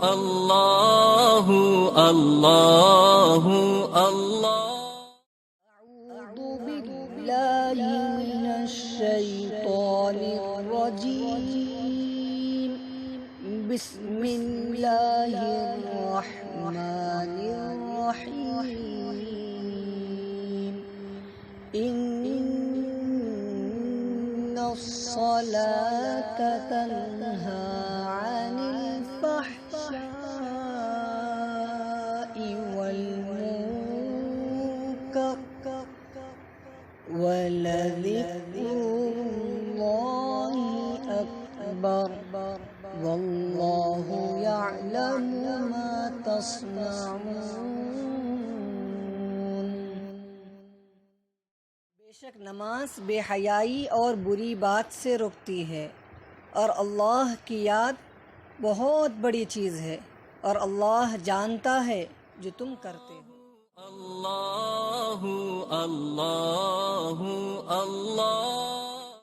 अल्लाह अल्लाह अल्लाह। अऊज़ु बिल्लाहि मिनश शैतानिर रजीम। बिस्मिल्लाहिर रहमानिर रहीम। इन्नस्सलात तन्हा अनिल फहशाइ वल मुनकर वलज़िक्रुल्लाहि अकबर वल्लाहु यअलमु मा तस्नऊन। बेशक नमाज बेहयाई और बुरी बात से रोकती है, और अल्लाह की याद बहुत बड़ी चीज़ है, और अल्लाह जानता है जो तुम करते हो। अल्लाह अल्लाह अल्लाह।